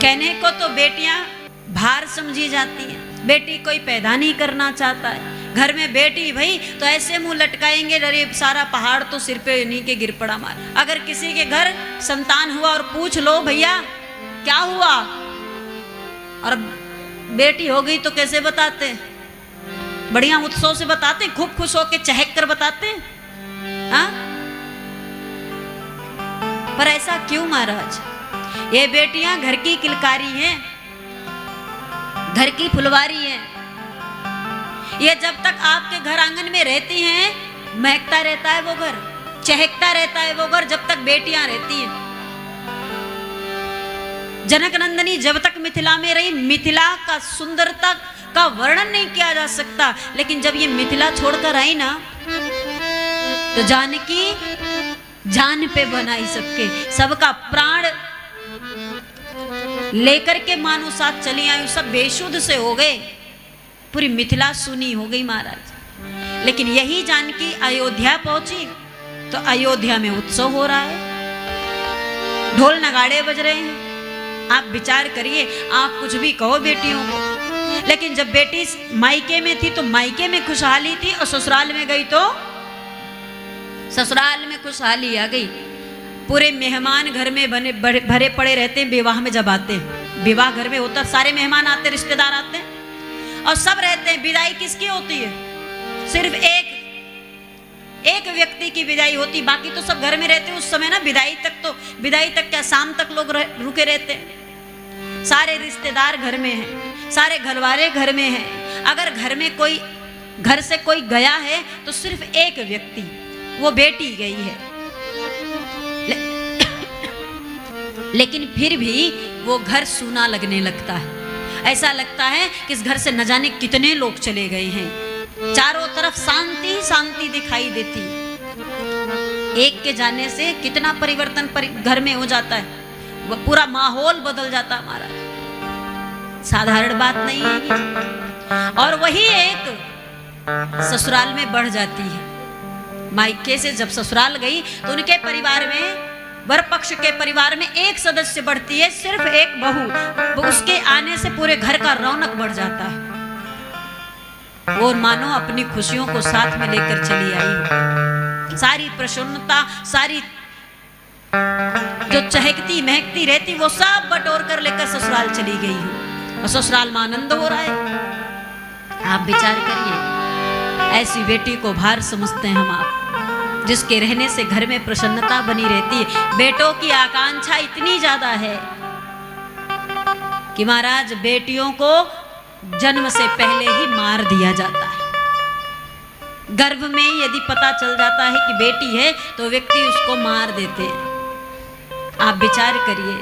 कहने को तो बेटियां भार समझी जाती हैं, बेटी कोई पैदा नहीं करना चाहता है, घर में बेटी भाई तो ऐसे मुंह लटकाएंगे, अरे सारा पहाड़ तो सिर पे नहीं के गिर पड़ा मार। अगर किसी के घर संतान हुआ और पूछ लो भैया क्या हुआ, और बेटी हो गई तो कैसे बताते, बढ़िया उत्सव से बताते, खूब खुश होके चहक कर बताते, हाँ? पर ऐसा क्यों महाराज? ये बेटियां घर की किलकारी हैं, घर की फुलवारी हैं। ये जब तक आपके घर आंगन में रहती हैं महकता रहता है वो घर, चहकता रहता है वो घर, जब तक बेटियां रहती हैं। जनक नंदनी जब तक मिथिला में रही, मिथिला का सुंदरता का वर्णन नहीं किया जा सकता, लेकिन जब ये मिथिला छोड़कर आई ना तो जानकी जान पे बनाई सबके, सबका प्राण लेकर के मानो साथ चली आई, सब बेशुद्ध से हो गए, पूरी मिथिला सुनी हो गई महाराज। लेकिन यही जानकी अयोध्या पहुंची तो अयोध्या में उत्सव हो रहा है, ढोल नगाड़े बज रहे हैं। आप विचार करिए, आप कुछ भी कहो बेटियों को, लेकिन जब बेटी मायके में थी तो मायके में खुशहाली थी, और ससुराल में गई तो ससुराल में खुशहाली आ गई। पूरे मेहमान घर में बने भरे पड़े रहते हैं, विवाह में जब आते हैं, विवाह घर में होता सारे मेहमान आते, रिश्तेदार आते हैं और सब रहते हैं। विदाई किसकी होती है? सिर्फ एक व्यक्ति की विदाई होती, बाकी तो सब घर में रहते हैं। उस समय ना विदाई तक क्या शाम तक लोग रुके रहते हैं। सारे रिश्तेदार घर में हैं, सारे घरवाले घर में हैं। अगर घर से कोई गया है तो सिर्फ एक व्यक्ति, वो बेटी गई है। लेकिन फिर भी वो घर सूना लगने लगता है। ऐसा लगता है कि इस घर से न जाने कितने लोग चले गए हैं, चारों तरफ शांति शांति दिखाई देती। एक के जाने से कितना परिवर्तन घर में हो जाता है, वो पूरा माहौल बदल जाता है महाराज, साधारण बात नहीं है। और वही एक ससुराल में बढ़ जाती है। मायके से जब ससुराल गई तो उनके परिवार में, वर पक्ष के परिवार में एक सदस्य बढ़ती है, सिर्फ एक बहू, उसके आने से पूरे घर का रौनक बढ़ जाता है। वो मानो अपनी खुशियों को साथ में लेकर चली आई हो। सारी प्रसन्नता, सारी जो चहकती महकती रहती, वो सब बटोर कर लेकर ससुराल चली गई हो, और ससुराल में आनंद हो रहा है। आप विचार करिए, ऐसी बेटी को भार समझते हैं हम आप, जिसके रहने से घर में प्रसन्नता बनी रहती है। बेटों की आकांक्षा इतनी ज्यादा है कि महाराज बेटियों को जन्म से पहले ही मार दिया जाता है। गर्भ में यदि पता चल जाता है कि बेटी है तो व्यक्ति उसको मार देते हैं। आप विचार करिए,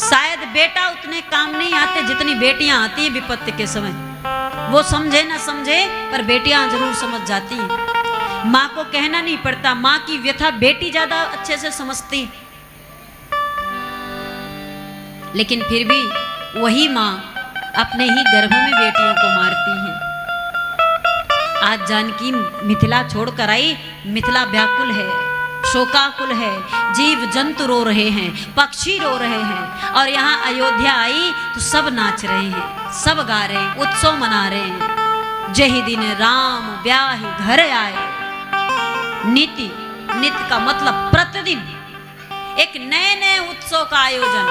शायद बेटा उतने काम नहीं आते जितनी बेटियां आती हैं विपत्ति के समय। वो समझे ना समझे पर बेटियां जरूर समझ जाती हैं। माँ को कहना नहीं पड़ता, माँ की व्यथा बेटी ज्यादा अच्छे से समझती। लेकिन फिर भी वही माँ अपने ही गर्भ में बेटियों को मारती है। आज जानकी मिथिला छोड़कर आई, मिथिला व्याकुल है, शोकाकुल है, जीव जंतु रो रहे हैं, पक्षी रो रहे हैं, और यहाँ अयोध्या आई तो सब नाच रहे हैं, सब गा रहे हैं, उत्सव मना रहे हैं। जही दिन राम ब्याहि घर आए। नित्य का मतलब प्रतिदिन एक नए नए उत्सव का आयोजन।